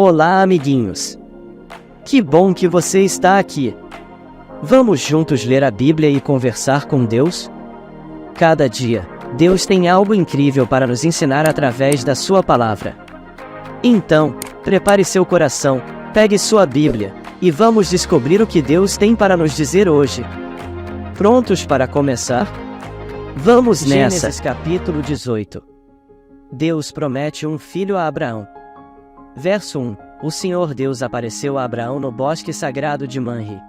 Olá, amiguinhos! Que bom que você está aqui! Vamos juntos ler a Bíblia e conversar com Deus? Cada dia, Deus tem algo incrível para nos ensinar através da sua palavra. Então, prepare seu coração, pegue sua Bíblia, e vamos descobrir o que Deus tem para nos dizer hoje. Prontos para começar? Vamos nessa! Gênesis capítulo 18. Deus promete um filho a Abraão. Verso 1. O Senhor Deus apareceu a Abraão no bosque sagrado de Manre.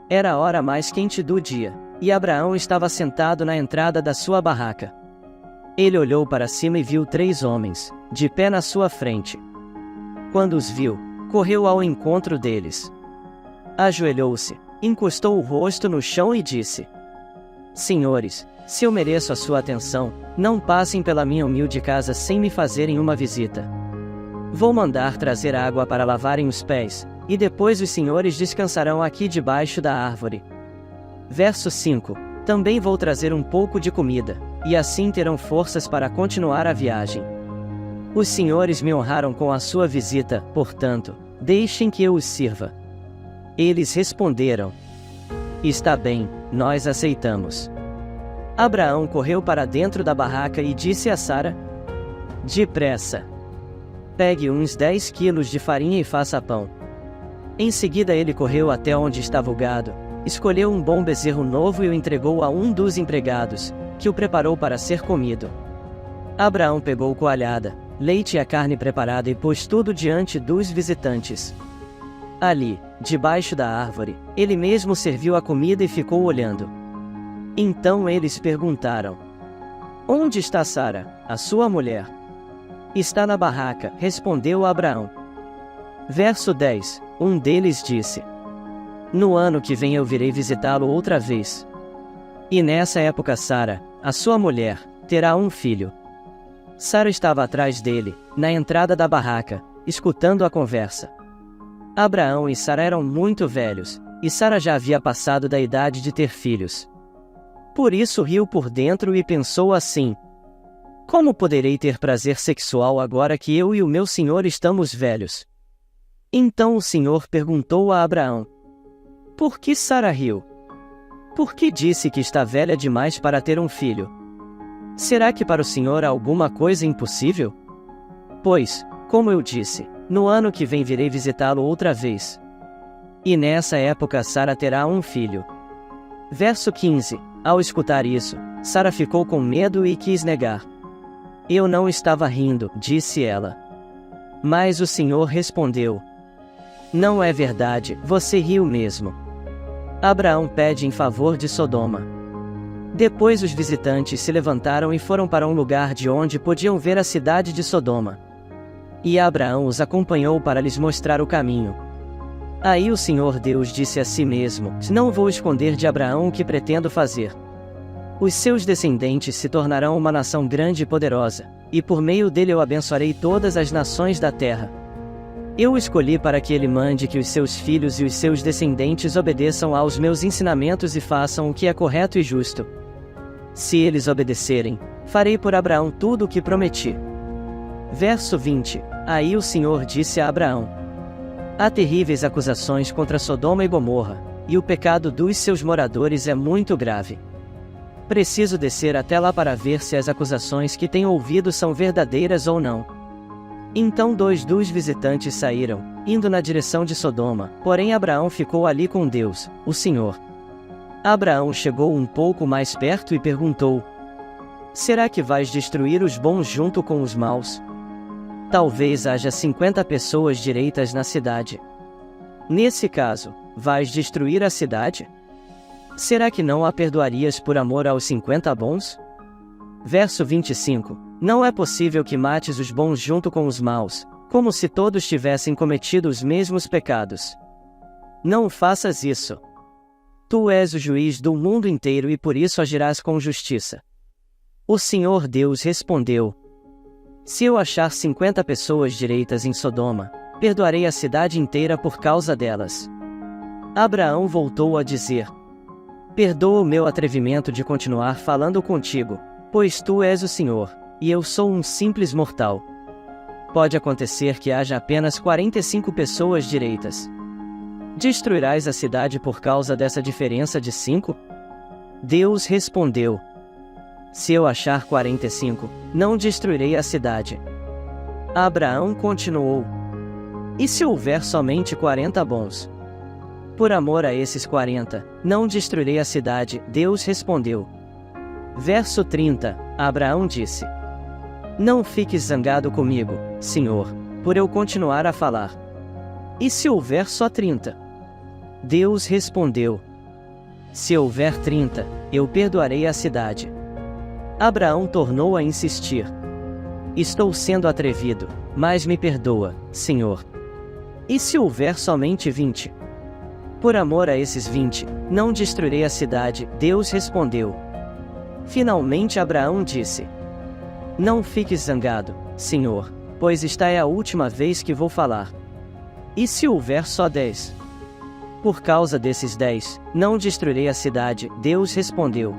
Era a hora mais quente do dia, e Abraão estava sentado na entrada da sua barraca. Ele olhou para cima e viu 3 homens, de pé na sua frente. Quando os viu, correu ao encontro deles. Ajoelhou-se, encostou o rosto no chão e disse: Senhores, se eu mereço a sua atenção, não passem pela minha humilde casa sem me fazerem uma visita. Vou mandar trazer água para lavarem os pés, e depois os senhores descansarão aqui debaixo da árvore. Verso 5. Também vou trazer um pouco de comida, e assim terão forças para continuar a viagem. Os senhores me honraram com a sua visita, portanto, deixem que eu os sirva. Eles responderam: Está bem, nós aceitamos. Abraão correu para dentro da barraca e disse a Sara: Depressa! Pegue uns 10 quilos de farinha e faça pão. Em seguida ele correu até onde estava o gado, escolheu um bom bezerro novo e o entregou a um dos empregados, que o preparou para ser comido. Abraão pegou coalhada, leite e a carne preparada e pôs tudo diante dos visitantes. Ali, debaixo da árvore, ele mesmo serviu a comida e ficou olhando. Então eles perguntaram: Onde está Sara, a sua mulher? Está na barraca, respondeu Abraão. Verso 10. Um deles disse: No ano que vem eu virei visitá-lo outra vez. E nessa época Sara, a sua mulher, terá um filho. Sara estava atrás dele, na entrada da barraca, escutando a conversa. Abraão e Sara eram muito velhos, e Sara já havia passado da idade de ter filhos. Por isso riu por dentro e pensou assim: Como poderei ter prazer sexual agora que eu e o meu senhor estamos velhos? Então o Senhor perguntou a Abraão: Por que Sara riu? Por que disse que está velha demais para ter um filho? Será que para o Senhor há alguma coisa impossível? Pois, como eu disse, no ano que vem virei visitá-lo outra vez. E nessa época Sara terá um filho. Verso 15. Ao escutar isso, Sara ficou com medo e quis negar. Eu não estava rindo, disse ela. Mas o Senhor respondeu: Não é verdade, você riu mesmo. Abraão pede em favor de Sodoma. Depois os visitantes se levantaram e foram para um lugar de onde podiam ver a cidade de Sodoma. E Abraão os acompanhou para lhes mostrar o caminho. Aí o Senhor Deus disse a si mesmo: Não vou esconder de Abraão o que pretendo fazer. Os seus descendentes se tornarão uma nação grande e poderosa, e por meio dele eu abençoarei todas as nações da terra. Eu o escolhi para que ele mande que os seus filhos e os seus descendentes obedeçam aos meus ensinamentos e façam o que é correto e justo. Se eles obedecerem, farei por Abraão tudo o que prometi. Verso 20. Aí o Senhor disse a Abraão: Há terríveis acusações contra Sodoma e Gomorra, e o pecado dos seus moradores é muito grave. Preciso descer até lá para ver se as acusações que tenho ouvido são verdadeiras ou não. Então 2 dos visitantes saíram, indo na direção de Sodoma, porém Abraão ficou ali com Deus, o Senhor. Abraão chegou um pouco mais perto e perguntou: Será que vais destruir os bons junto com os maus? Talvez haja 50 pessoas direitas na cidade. Nesse caso, vais destruir a cidade? Será que não a perdoarias por amor aos 50 bons? Verso 25. Não é possível que mates os bons junto com os maus, como se todos tivessem cometido os mesmos pecados. Não faças isso. Tu és o juiz do mundo inteiro e por isso agirás com justiça. O Senhor Deus respondeu: Se eu achar 50 pessoas direitas em Sodoma, perdoarei a cidade inteira por causa delas. Abraão voltou a dizer: Perdoa o meu atrevimento de continuar falando contigo, pois tu és o Senhor, e eu sou um simples mortal. pode acontecer que haja apenas 45 pessoas direitas. Destruirás a cidade por causa dessa diferença de 5? Deus respondeu: se eu achar 45, não destruirei a cidade. Abraão continuou: e se houver somente 40 bons? Por amor a esses 40, não destruirei a cidade, Deus respondeu. Verso 30, Abraão disse: não fiques zangado comigo, Senhor, por eu continuar a falar. E se houver só 30? Deus respondeu: se houver 30, eu perdoarei a cidade. Abraão tornou a insistir: estou sendo atrevido, mas me perdoa, Senhor. E se houver somente 20? Por amor a esses 20, não destruirei a cidade, Deus respondeu. Finalmente Abraão disse: não fiques zangado, Senhor, pois esta é a última vez que vou falar. E se houver só 10? Por causa desses 10, não destruirei a cidade, Deus respondeu.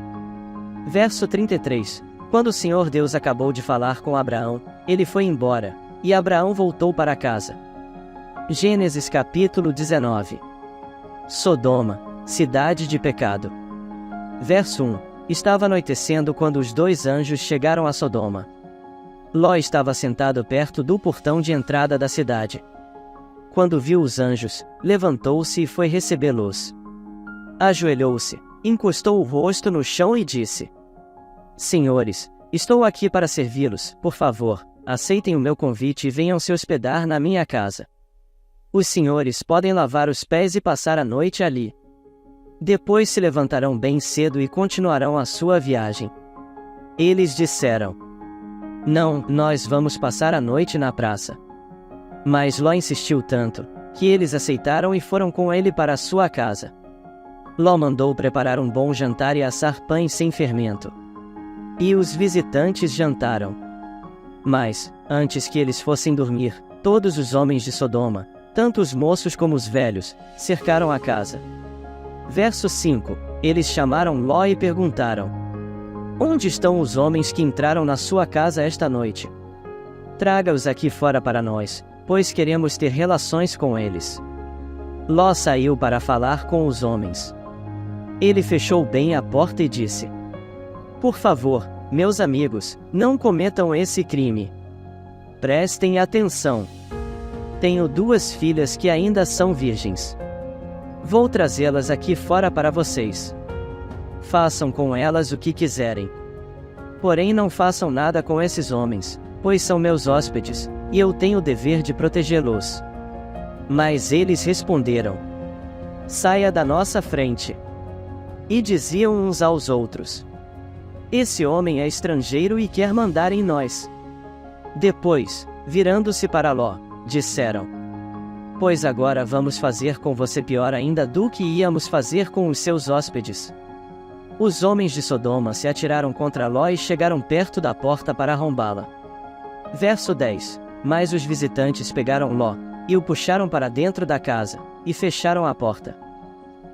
Verso 33. Quando o Senhor Deus acabou de falar com Abraão, ele foi embora, e Abraão voltou para casa. Gênesis capítulo 19. Sodoma, cidade de pecado. Verso 1. Estava anoitecendo quando os 2 anjos chegaram a Sodoma. Ló estava sentado perto do portão de entrada da cidade. Quando viu os anjos, levantou-se e foi recebê-los. Ajoelhou-se, encostou o rosto no chão e disse: Senhores, estou aqui para servi-los, por favor, aceitem o meu convite e venham se hospedar na minha casa. Os senhores podem lavar os pés e passar a noite ali. Depois se levantarão bem cedo e continuarão a sua viagem. Eles disseram: Não, nós vamos passar a noite na praça. Mas Ló insistiu tanto, que eles aceitaram e foram com ele para a sua casa. Ló mandou preparar um bom jantar e assar pães sem fermento. E os visitantes jantaram. Mas, antes que eles fossem dormir, todos os homens de Sodoma, tanto os moços como os velhos, cercaram a casa. Verso 5. Eles chamaram Ló e perguntaram: Onde estão os homens que entraram na sua casa esta noite? Traga-os aqui fora para nós, pois queremos ter relações com eles. Ló saiu para falar com os homens. Ele fechou bem a porta e disse: Por favor, meus amigos, não cometam esse crime. Prestem atenção. Tenho 2 filhas que ainda são virgens. Vou trazê-las aqui fora para vocês. Façam com elas o que quiserem. Porém não façam nada com esses homens, pois são meus hóspedes, e eu tenho o dever de protegê-los. Mas eles responderam: Saia da nossa frente. E diziam uns aos outros: Esse homem é estrangeiro e quer mandar em nós. Depois, virando-se para Ló, disseram: Pois agora vamos fazer com você pior ainda do que íamos fazer com os seus hóspedes. Os homens de Sodoma se atiraram contra Ló e chegaram perto da porta para arrombá-la. Verso 10. Mas os visitantes pegaram Ló, e o puxaram para dentro da casa, e fecharam a porta.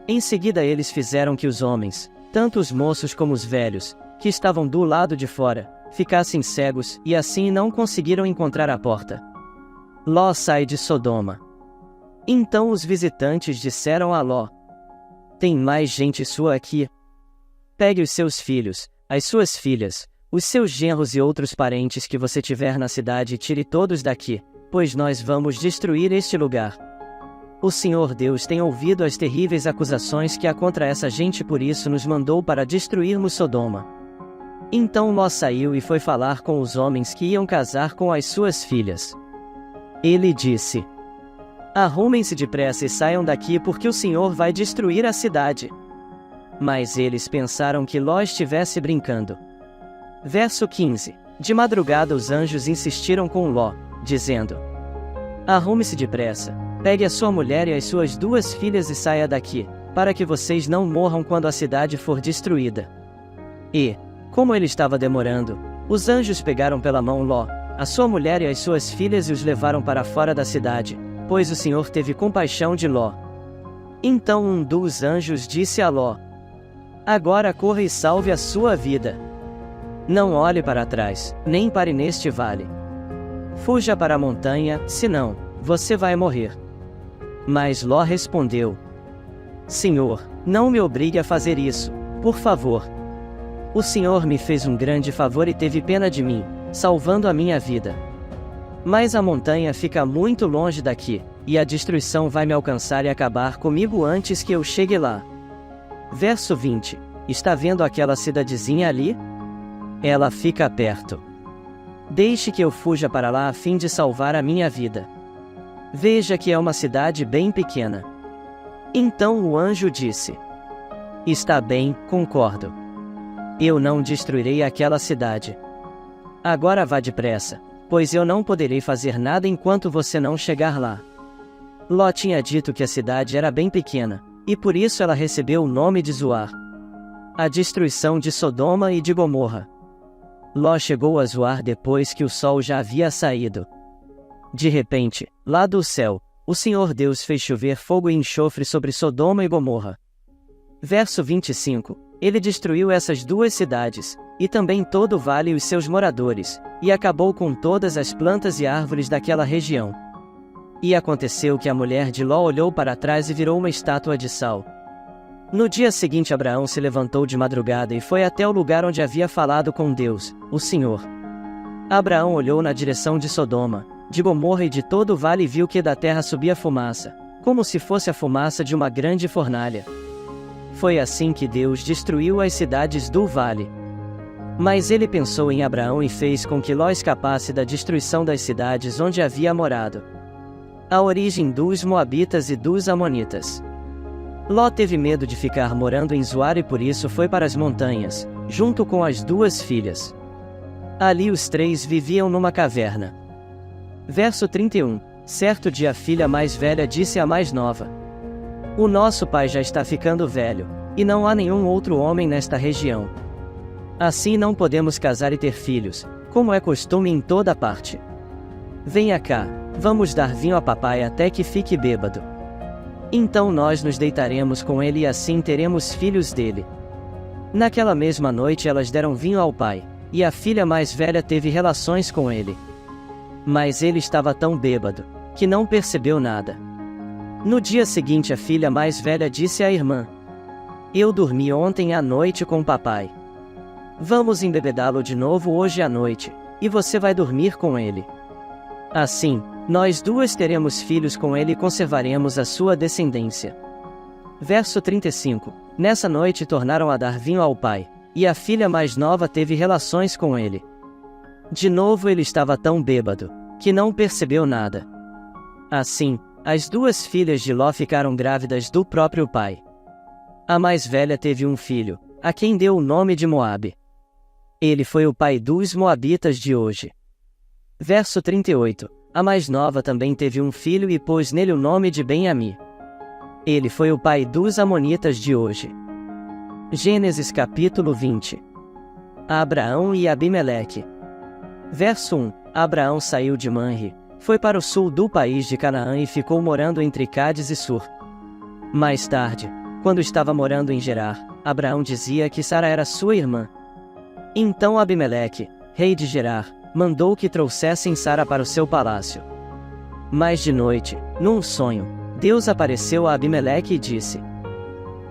Em seguida eles fizeram que os homens, tanto os moços como os velhos, que estavam do lado de fora, ficassem cegos, e assim não conseguiram encontrar a porta. Ló sai de Sodoma. Então os visitantes disseram a Ló: Tem mais gente sua aqui? Pegue os seus filhos, as suas filhas, os seus genros e outros parentes que você tiver na cidade e tire todos daqui, pois nós vamos destruir este lugar. O Senhor Deus tem ouvido as terríveis acusações que há contra essa gente, por isso nos mandou para destruirmos Sodoma. Então Ló saiu e foi falar com os homens que iam casar com as suas filhas. Ele disse: Arrumem-se depressa e saiam daqui, porque o Senhor vai destruir a cidade. Mas eles pensaram que Ló estivesse brincando. Verso 15. De madrugada os anjos insistiram com Ló, dizendo: Arrume-se depressa, pegue a sua mulher e as suas 2 filhas e saia daqui, para que vocês não morram quando a cidade for destruída. E, como ele estava demorando, os anjos pegaram pela mão Ló, a sua mulher e as suas filhas e os levaram para fora da cidade, pois o Senhor teve compaixão de Ló. Então um dos anjos disse a Ló: Agora corra e salve a sua vida. Não olhe para trás, nem pare neste vale. Fuja para a montanha, senão, você vai morrer. Mas Ló respondeu: Senhor, não me obrigue a fazer isso, por favor. O Senhor me fez um grande favor e teve pena de mim, salvando a minha vida. Mas a montanha fica muito longe daqui, e a destruição vai me alcançar e acabar comigo antes que eu chegue lá. Verso 20. Está vendo aquela cidadezinha ali? Ela fica perto. Deixe que eu fuja para lá a fim de salvar a minha vida. Veja que é uma cidade bem pequena. Então o anjo disse: Está bem, concordo. Eu não destruirei aquela cidade. Agora vá depressa, pois eu não poderei fazer nada enquanto você não chegar lá. Ló tinha dito que a cidade era bem pequena, e por isso ela recebeu o nome de Zoar. A destruição de Sodoma e de Gomorra. Ló chegou a Zoar depois que o sol já havia saído. De repente, lá do céu, o Senhor Deus fez chover fogo e enxofre sobre Sodoma e Gomorra. Verso 25. Ele destruiu essas duas cidades, e também todo o vale e os seus moradores, e acabou com todas as plantas e árvores daquela região. E aconteceu que a mulher de Ló olhou para trás e virou uma estátua de sal. No dia seguinte Abraão se levantou de madrugada e foi até o lugar onde havia falado com Deus, o Senhor. Abraão olhou na direção de Sodoma, de Gomorra e de todo o vale e viu que da terra subia fumaça, como se fosse a fumaça de uma grande fornalha. Foi assim que Deus destruiu as cidades do vale. Mas ele pensou em Abraão e fez com que Ló escapasse da destruição das cidades onde havia morado. A origem dos Moabitas e dos Amonitas. Ló teve medo de ficar morando em Zoar e por isso foi para as montanhas, junto com as duas filhas. Ali os três viviam numa caverna. Verso 31. Certo dia a filha mais velha disse à mais nova: O nosso pai já está ficando velho, e não há nenhum outro homem nesta região. Assim não podemos casar e ter filhos, como é costume em toda parte. Venha cá, vamos dar vinho a papai até que fique bêbado. Então nós nos deitaremos com ele e assim teremos filhos dele. Naquela mesma noite elas deram vinho ao pai, e a filha mais velha teve relações com ele. Mas ele estava tão bêbado, que não percebeu nada. No dia seguinte a filha mais velha disse à irmã: Eu dormi ontem à noite com papai. Vamos embebedá-lo de novo hoje à noite, e você vai dormir com ele. Assim, nós duas teremos filhos com ele e conservaremos a sua descendência. Verso 35. Nessa noite tornaram a dar vinho ao pai, e a filha mais nova teve relações com ele. De novo ele estava tão bêbado, que não percebeu nada. Assim, as duas filhas de Ló ficaram grávidas do próprio pai. A mais velha teve um filho, a quem deu o nome de Moabe. Ele foi o pai dos Moabitas de hoje. Verso 38. A mais nova também teve um filho e pôs nele o nome de Ben-Ami. Ele foi o pai dos Amonitas de hoje. Gênesis capítulo 20. Abraão e Abimeleque. Verso 1. Abraão saiu de Manre, foi para o sul do país de Canaã e ficou morando entre Cádiz e Sur. Mais tarde, quando estava morando em Gerar, Abraão dizia que Sara era sua irmã. Então Abimeleque, rei de Gerar, mandou que trouxessem Sara para o seu palácio. Mas de noite, num sonho, Deus apareceu a Abimeleque e disse: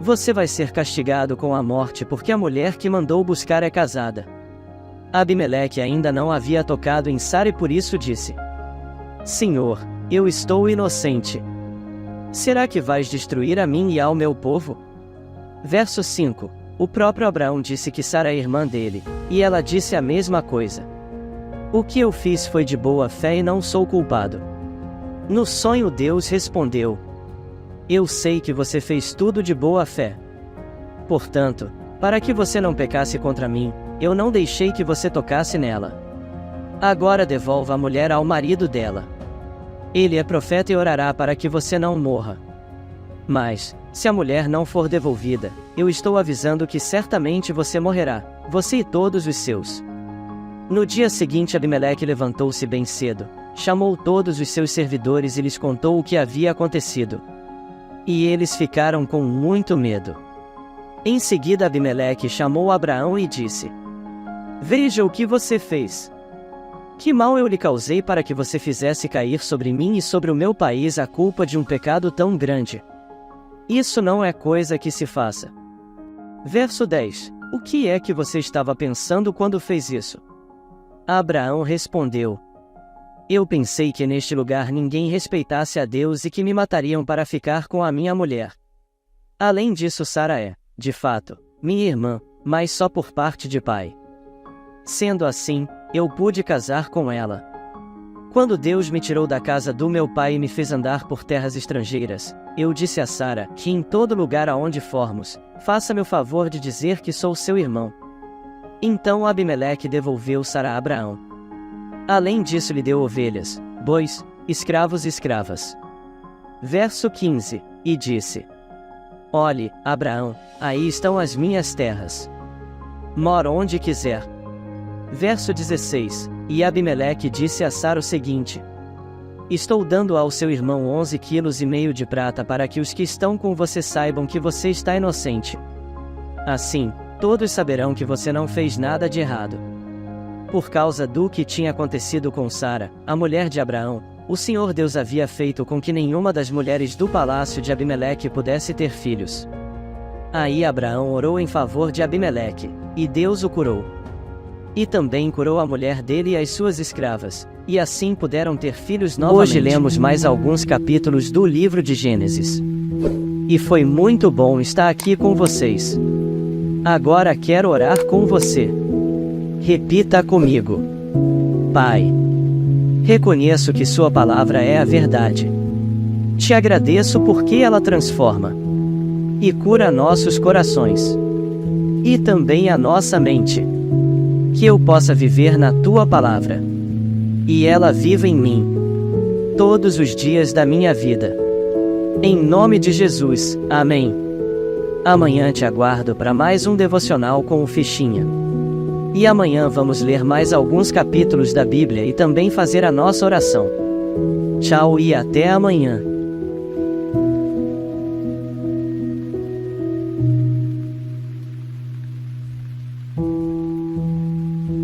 Você vai ser castigado com a morte porque a mulher que mandou buscar é casada. Abimeleque ainda não havia tocado em Sara e por isso disse: Senhor, eu estou inocente. Será que vais destruir a mim e ao meu povo? Verso 5. O próprio Abraão disse que Sara é irmã dele, e ela disse a mesma coisa. O que eu fiz foi de boa fé e não sou culpado. No sonho Deus respondeu: Eu sei que você fez tudo de boa fé. Portanto, para que você não pecasse contra mim, eu não deixei que você tocasse nela. Agora devolva a mulher ao marido dela. Ele é profeta e orará para que você não morra. Mas, se a mulher não for devolvida, eu estou avisando que certamente você morrerá, você e todos os seus. No dia seguinte Abimeleque levantou-se bem cedo, chamou todos os seus servidores e lhes contou o que havia acontecido. E eles ficaram com muito medo. Em seguida Abimeleque chamou Abraão e disse: Veja o que você fez. Que mal eu lhe causei para que você fizesse cair sobre mim e sobre o meu país a culpa de um pecado tão grande? Isso não é coisa que se faça. Verso 10. O que é que você estava pensando quando fez isso? Abraão respondeu: Eu pensei que neste lugar ninguém respeitasse a Deus e que me matariam para ficar com a minha mulher. Além disso, Sara é, de fato, minha irmã, mas só por parte de pai. Sendo assim, eu pude casar com ela. Quando Deus me tirou da casa do meu pai e me fez andar por terras estrangeiras, eu disse a Sara que em todo lugar aonde formos, faça-me o favor de dizer que sou seu irmão. Então Abimeleque devolveu Sara a Abraão. Além disso lhe deu ovelhas, bois, escravos e escravas. Verso 15, e disse: Olhe, Abraão, aí estão as minhas terras. Mora onde quiser. Verso 16, e Abimeleque disse a Sara o seguinte: Estou dando ao seu irmão 11,5 quilos de prata para que os que estão com você saibam que você está inocente. Assim, todos saberão que você não fez nada de errado. Por causa do que tinha acontecido com Sara, a mulher de Abraão, o Senhor Deus havia feito com que nenhuma das mulheres do palácio de Abimeleque pudesse ter filhos. Aí Abraão orou em favor de Abimeleque, e Deus o curou. E também curou a mulher dele e as suas escravas, e assim puderam ter filhos novamente. Hoje lemos mais alguns capítulos do livro de Gênesis. E foi muito bom estar aqui com vocês. Agora quero orar com você. Repita comigo. Pai, reconheço que sua palavra é a verdade. Te agradeço porque ela transforma e cura nossos corações e também a nossa mente. Que eu possa viver na tua palavra e ela viva em mim todos os dias da minha vida. Em nome de Jesus, amém. Amanhã te aguardo para mais um devocional com o Fichinha. E amanhã vamos ler mais alguns capítulos da Bíblia e também fazer a nossa oração. Tchau e até amanhã.